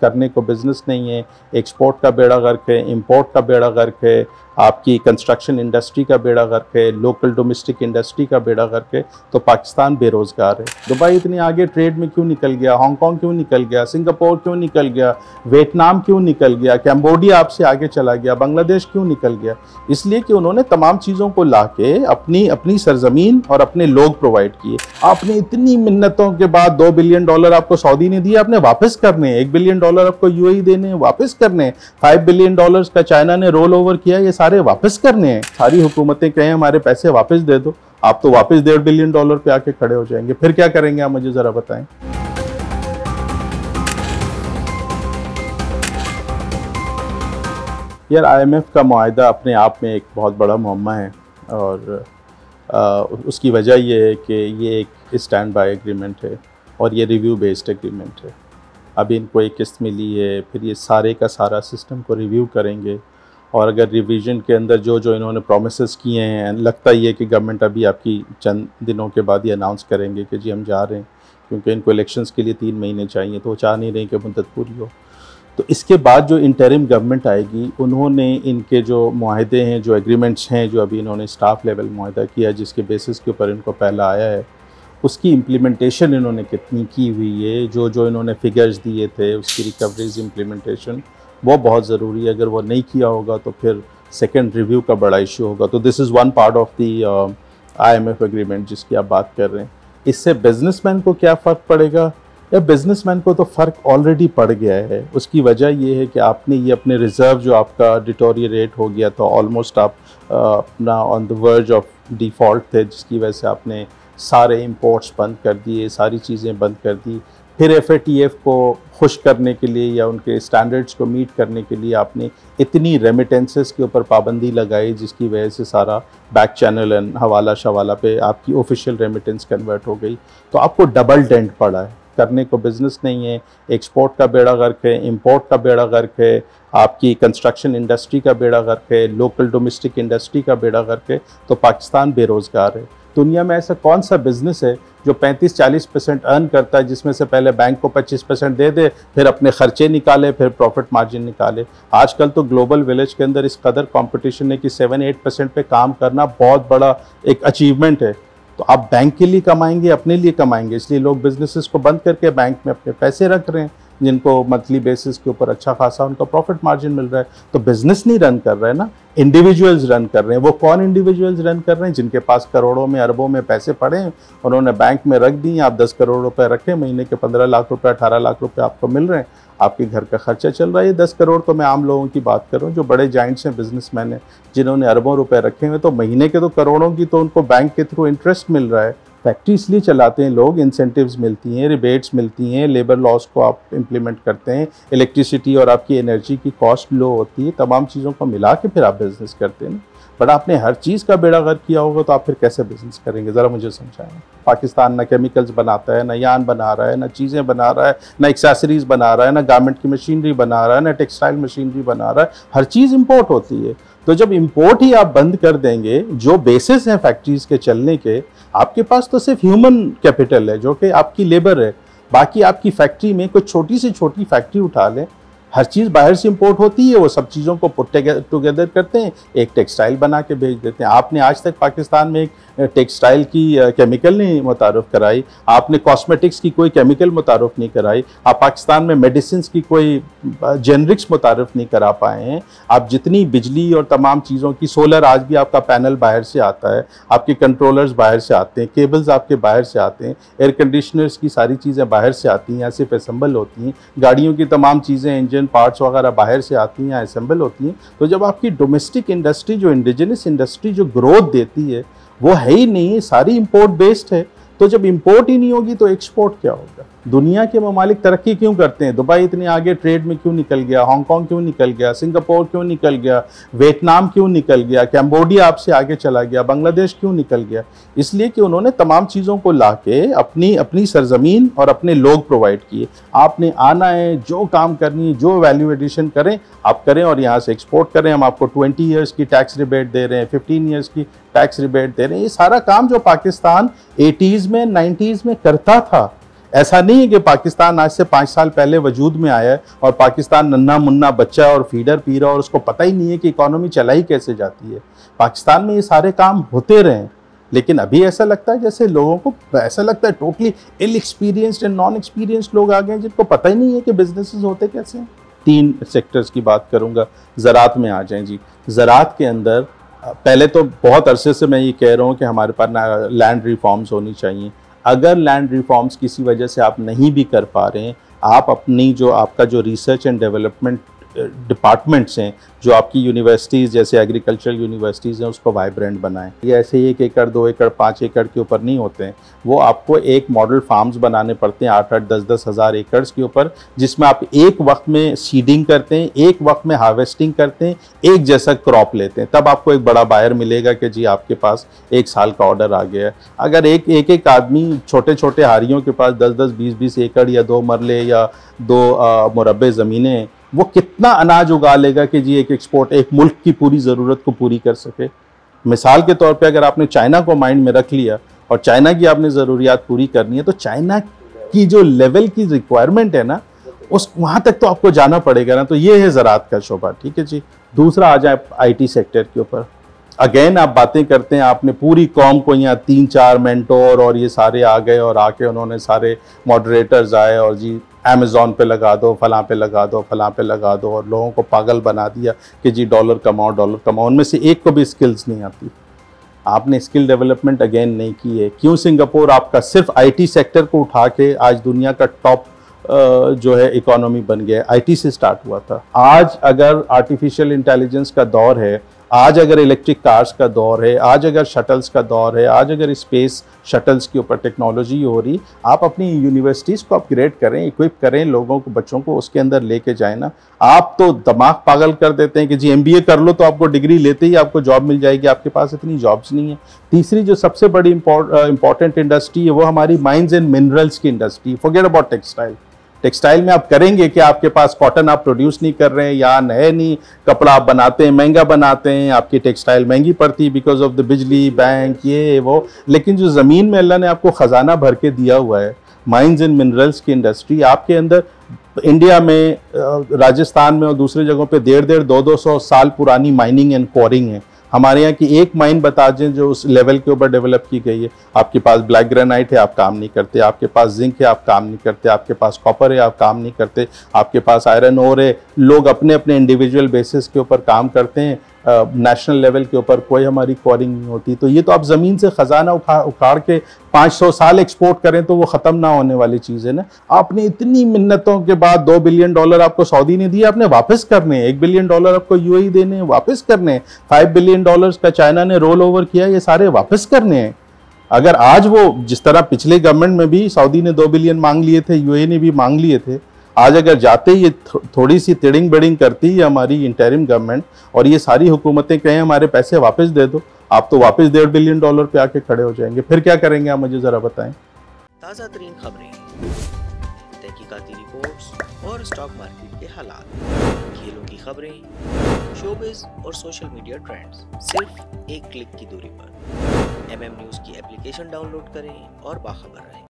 करने को बिजनेस नहीं है, एक्सपोर्ट का बेड़ा गर्क है, इंपोर्ट का बेड़ा गर्क है, आपकी कंस्ट्रक्शन इंडस्ट्री का बेड़ा गर्क है, लोकल डोमेस्टिक इंडस्ट्री का बेड़ा गर्क है, तो पाकिस्तान बेरोज़गार है। दुबई इतनी आगे ट्रेड में क्यों निकल गया, हांगकांग क्यों निकल गया, सिंगापुर क्यों निकल गया, वियतनाम क्यों निकल गया, कैम्बोडिया आपसे आगे चला गया, बांग्लादेश क्यों निकल गया? इसलिए कि उन्होंने तमाम चीज़ों को ला के अपनी सरजमीन और अपने लोग प्रोवाइड किए। आपने इतनी मिन्नतों के बाद $2 बिलियन आपको सऊदी ने दिए, आपने वापस करने, $1 बिलियन आपको यूएई देने, वापस करने, $5 बिलियन का चाइना ने रोल ओवर किया, ये सारे वापस करने हैं। सारी हुकूमतें कहें हमारे पैसे वापस दे दो, आप तो वापस $1.5 बिलियन पे आके खड़े हो जाएंगे, फिर क्या करेंगे आप मुझे जरा बताएं। यार IMF का मुआहदा अपने आप में एक बहुत बड़ा मुअम्मा है और उसकी वजह ये है कि ये एक स्टैंड बाय एग्रीमेंट है और ये रिव्यू बेस्ड एग्रीमेंट है। अभी इनको एक किस्त मिली है, फिर ये सारे का सारा सिस्टम को रिव्यू करेंगे और अगर रिवीजन के अंदर जो इन्होंने प्रोमिसेस किए हैं, लगता ही है कि गवर्नमेंट अभी आपकी चंद दिनों के बाद ये अनाउंस करेंगे कि जी हम जा रहे हैं, क्योंकि इनको इलेक्शंस के लिए 3 महीने चाहिए, तो वो चाह नहीं रहे कि मुद्दत पूरी हो। तो इसके बाद जो इंटरिम गवर्नमेंट आएगी, उन्होंने इनके जो मुआहदे हैं, जो एग्रीमेंट्स हैं, जो अभी इन्होंने स्टाफ लेवल मुआहदा किया जिसके बेसिस के ऊपर इनको पहला आया है, उसकी इम्प्लीमेंटेशन इन्होंने कितनी की हुई है, जो इन्होंने फिगर्स दिए थे उसकी रिकवरीज इम्प्लीमेंटेशन वो बहुत ज़रूरी है। अगर वो नहीं किया होगा तो फिर सेकेंड रिव्यू का बड़ा इशू होगा। तो this is one part of the IMF agreement जिसकी आप बात कर रहे हैं। इससे बिजनेसमैन को क्या फ़र्क पड़ेगा? या बिजनेसमैन को तो फ़र्क ऑलरेडी पड़ गया है। उसकी वजह ये है कि आपने ये अपने रिज़र्व जो आपका डिटोरिएट हो गया था, ऑलमोस्ट आप अपना on the verge of default थे, जिसकी वजह से आपने सारे इंपोर्ट्स बंद कर दिए, सारी चीज़ें बंद कर दी। फिर FATF को खुश करने के लिए या उनके स्टैंडर्ड्स को मीट करने के लिए आपने इतनी रेमिटेंसेस के ऊपर पाबंदी लगाई, जिसकी वजह से सारा बैक चैनल एंड हवाला शवाला पे आपकी ऑफिशियल रेमिटेंस कन्वर्ट हो गई। तो आपको डबल डेंट पड़ा है। करने को बिजनेस नहीं है, एक्सपोर्ट का बेड़ा गर्क है, इंपोर्ट का बेड़ा गर्क है, आपकी कंस्ट्रक्शन इंडस्ट्री का बेड़ा गर्क है, लोकल डोमेस्टिक इंडस्ट्री का बेड़ा गर्क है, तो पाकिस्तान बेरोज़गार है। दुनिया में ऐसा कौन सा बिजनेस है जो 35-40% अर्न करता है, जिसमें से पहले बैंक को 25% दे दे, फिर अपने खर्चे निकाले, फिर प्रॉफिट मार्जिन निकाले? आजकल तो ग्लोबल विलेज के अंदर इस कदर कंपटीशन है कि 7-8% पे काम करना बहुत बड़ा एक अचीवमेंट है। तो आप बैंक के लिए कमाएंगे, अपने लिए कमाएंगे, इसलिए लोग बिजनेसेस को बंद करके बैंक में अपने पैसे रख रहे हैं, जिनको मंथली बेसिस के ऊपर अच्छा खासा उनका प्रॉफिट मार्जिन मिल रहा है। तो बिजनेस नहीं रन कर रहे हैं ना, इंडिविजुअल्स रन कर रहे हैं। वो कौन इंडिविजुअल्स रन कर रहे हैं? जिनके पास करोड़ों में अरबों में पैसे पड़े हैं, उन्होंने बैंक में रख दिए। आप 10 करोड़ रुपए रखें, महीने के 15 लाख रुपए 18 लाख रुपए आपको मिल रहे हैं, आपके घर का खर्चा चल रहा है। 10 करोड़ तो मैं आम लोगों की बात कर रहा हूँ, जो बड़े जाइंट्स हैं, बिजनेसमैन हैं, जिन्होंने अरबों रुपए रखे हुए, तो महीने के तो करोड़ों की तो उनको बैंक के थ्रू इंटरेस्ट मिल रहा है। फैक्ट्री इसलिए चलाते हैं लोग, इंसेंटिव्स मिलती हैं, रिबेट्स मिलती हैं, लेबर लॉस को आप इम्प्लीमेंट करते हैं, इलेक्ट्रिसिटी और आपकी एनर्जी की कॉस्ट लो होती है, तमाम चीज़ों को मिला के फिर आप बिज़नेस करते हैं। बट आपने हर चीज़ का बेड़ा गर्क किया होगा तो आप फिर कैसे बिज़नेस करेंगे? ज़रा मुझे समझाएं। पाकिस्तान ना केमिकल्स बनाता है, ना यान बना रहा है, ना चीज़ें बना रहा है, ना एक्सेसरीज़ बना रहा है, ना गारमेंट की मशीनरी बना रहा है, ना टेक्सटाइल मशीनरी बना रहा है, हर चीज़ इम्पोर्ट होती है। तो जब इंपोर्ट ही आप बंद कर देंगे, जो बेसिस हैं फैक्ट्रीज़ के चलने के, आपके पास तो सिर्फ ह्यूमन कैपिटल है जो कि आपकी लेबर है। बाकी आपकी फैक्ट्री में कोई छोटी से छोटी फैक्ट्री उठा लें, हर चीज़ बाहर से इंपोर्ट होती है, वो सब चीज़ों को पुट टुगेदर करते हैं, एक टेक्सटाइल बना के भेज देते हैं। आपने आज तक पाकिस्तान में एक टेक्सटाइल की केमिकल नहीं मुतारफ़ कराई, आपने कॉस्मेटिक्स की कोई केमिकल मुतारफ़ नहीं कराई, आप पाकिस्तान में मेडिसिन की कोई जेनरिक्स मुतारफ़ नहीं करा पाए हैं। आप जितनी बिजली और तमाम चीज़ों की, सोलर आज भी आपका पैनल बाहर से आता है, आपके कंट्रोलर्स बाहर से आते हैं, केबल्स आपके बाहर से आते हैं, एयर कंडीशनर्स की सारी चीज़ें बाहर से आती हैं, यहाँ सिर्फ असेंबल होती हैं, गाड़ियों की तमाम चीज़ें, इंजन पार्ट्स वगैरह बाहर से आती हैं, असेंबल होती हैं। तो जब आपकी डोमेस्टिक इंडस्ट्री, जो इंडिजिनस इंडस्ट्री जो ग्रोथ देती है, वो है ही नहीं, सारी इंपोर्ट बेस्ड है। तो जब इंपोर्ट ही नहीं होगी तो एक्सपोर्ट क्या होगा? दुनिया के ममालिक तरक्की क्यों करते हैं? दुबई इतनी आगे ट्रेड में क्यों निकल गया, हांगकांग क्यों निकल गया, सिंगापुर क्यों निकल गया, वियतनाम क्यों निकल गया, कैम्बोडिया आपसे आगे चला गया, बांग्लादेश क्यों निकल गया? इसलिए कि उन्होंने तमाम चीज़ों को ला के अपनी सरजमीन और अपने लोग प्रोवाइड किए। आपने आना है, जो काम करनी है, जो वैल्यू एडिशन करें आप करें और यहाँ से एक्सपोर्ट करें। हम आपको 20 ईयर्स की टैक्स रिबेट दे रहे हैं, 15 ईयर्स की टैक्स रिबेट दे रहे हैं। ये सारा काम जो पाकिस्तान 80s में 90s में करता था, ऐसा नहीं है कि पाकिस्तान आज से 5 साल पहले वजूद में आया है और पाकिस्तान नन्हा मुन्ना बच्चा और फीडर पी रहा और उसको पता ही नहीं है कि इकोनॉमी चलाई कैसे जाती है। पाकिस्तान में ये सारे काम होते रहे, लेकिन अभी ऐसा लगता है जैसे लोगों को ऐसा लगता है टोटली इल एक्सपीरियंस्ड एंड नॉन एक्सपीरियंस्ड लोग आ गए हैं जिनको पता ही नहीं है कि बिजनेसेस होते कैसे हैं। 3 सेक्टर्स की बात करूंगा, ज़राअत में आ जाएं जी। ज़राअत के अंदर पहले तो बहुत अरसे से मैं ये कह रहा हूँ कि हमारे पास लैंड रिफॉर्म्स होनी चाहिए। अगर लैंड रिफॉर्म्स किसी वजह से आप नहीं भी कर पा रहे हैं, आप अपनी जो आपका जो रिसर्च एंड डेवलपमेंट डिपार्टमेंट्स हैं, जो आपकी यूनिवर्सिटीज़ जैसे एग्रीकल्चरल यूनिवर्सिटीज़ हैं, उसको वाइब्रेंट बनाएं। ये ऐसे 1 एकड़ 2 एकड़ 5 एकड़ के ऊपर नहीं होते हैं, वो आपको एक मॉडल फार्म्स बनाने पड़ते हैं 8-8 10-10 हज़ार एकड़ के ऊपर, जिसमें आप एक वक्त में सीडिंग करते हैं, एक वक्त में हार्वेस्टिंग करते हैं, एक जैसा क्रॉप लेते हैं, तब आपको एक बड़ा बायर मिलेगा कि जी आपके पास 1 साल का ऑर्डर आ गया है। अगर एक आदमी छोटे छोटे हारियों के पास 10-10 20-20 एकड़ या 2 मरले या 2 मुरब्बे ज़मीनें, वो कितना अनाज उगा लेगा कि जी एक एक्सपोर्ट एक मुल्क की पूरी ज़रूरत को पूरी कर सके। मिसाल के तौर पे अगर आपने चाइना को माइंड में रख लिया और चाइना की आपने ज़रूरियात पूरी करनी है, तो चाइना की जो लेवल की रिक्वायरमेंट है ना, उस वहाँ तक तो आपको जाना पड़ेगा ना। तो ये है ज़राअत का शोबा, ठीक है जी। दूसरा आ जाए IT सेक्टर के ऊपर। अगेन आप बातें करते हैं, आपने पूरी कौम को यहाँ 3-4 मेंटोर और ये सारे आ गए और आके उन्होंने सारे मॉडरेटर्स आए और जी अमेज़ॉन पे लगा दो, फलां पे लगा दो, फलां पे लगा दो, और लोगों को पागल बना दिया कि जी डॉलर कमाओ। उनमें से एक को भी स्किल्स नहीं आती। आपने स्किल डेवलपमेंट अगेन नहीं की है। क्यों सिंगापुर आपका सिर्फ IT सेक्टर को उठा के आज दुनिया का टॉप जो है इकोनॉमी बन गया है? IT से स्टार्ट हुआ था। आज अगर आर्टिफिशियल इंटेलिजेंस का दौर है, आज अगर इलेक्ट्रिक कार्स का दौर है, आज अगर शटल्स का दौर है, आज अगर स्पेस शटल्स के ऊपर टेक्नोलॉजी हो रही, आप अपनी यूनिवर्सिटीज़ को अपग्रेड करें, इक्विप करें, लोगों को, बच्चों को उसके अंदर लेके जाए ना। आप तो दिमाग पागल कर देते हैं कि जी MBA कर लो तो आपको डिग्री लेते ही आपको जॉब मिल जाएगी। आपके पास इतनी जॉब्स नहीं है। तीसरी जो सबसे बड़ी इंपॉर्टेंट इंडस्ट्री है वो हमारी माइंस एंड मिनरल्स की industry. Forget about textile. Textile में आप करेंगे कि आपके पास कॉटन आप प्रोड्यूस नहीं कर रहे हैं, या है नहीं, कपड़ा आप बनाते हैं, महंगा बनाते हैं, आपकी टेक्सटाइल महंगी पड़ती है बिकॉज ऑफ द बिजली, बैंक, ये वो। लेकिन जो ज़मीन में अल्लाह ने आपको ख़जाना भर के दिया हुआ है, माइंस एंड मिनरल्स की इंडस्ट्री, आपके अंदर इंडिया में, राजस्थान में और दूसरी जगहों पे 150 200 साल पुरानी माइनिंग एंड कोरिंग है। हमारे यहाँ की एक माइन बता दें जो उस लेवल के ऊपर डेवलप की गई है। आपके पास ब्लैक ग्रेनाइट है, आप काम नहीं करते। आपके पास जिंक है, आप काम नहीं करते। आपके पास कॉपर है, आप काम नहीं करते। आपके पास आयरन ओर है। लोग अपने अपने इंडिविजुअल बेसिस के ऊपर काम करते हैं। नेशनल लेवल के ऊपर कोई हमारी क्वारिंग नहीं होती। तो ये तो आप ज़मीन से ख़जाना उखाड़ के 500 साल एक्सपोर्ट करें तो वो ख़त्म ना होने वाली चीज़ है ना। आपने इतनी मिन्नतों के बाद $2 बिलियन आपको सऊदी ने दिए, आपने वापस करने हैं। $1 बिलियन आपको UAE देने हैं, वापस करने हैं। $5 बिलियन का चाइना ने रोल ओवर किया, ये सारे वापस करने हैं। अगर आज वो जिस तरह पिछले गवर्नमेंट में भी सऊदी ने 2 बिलियन मांग लिए थे, UAE ने भी मांग लिए थे, आज अगर जाते ये थोड़ी सी तिड़िंग बिड़िंग करती है हमारी इंटरिम गवर्नमेंट और ये सारी हुकूमतें कहें हमारे पैसे वापस दे दो, आप तो वापस $1.5 बिलियन पे आके खड़े हो जाएंगे। फिर क्या करेंगे आप मुझे ज़रा बताएं। ताज़ा तरीन खबरें, तहकीकाती रिपोर्ट्स और स्टॉक मार्केट के हालात, खेलों की खबरें, शोबिज़ और सोशल मीडिया ट्रेंड्स, सिर्फ एक क्लिक की दूरी पर। MM न्यूज़ की एप्लीकेशन डाउनलोड करें और बाखबर रहें।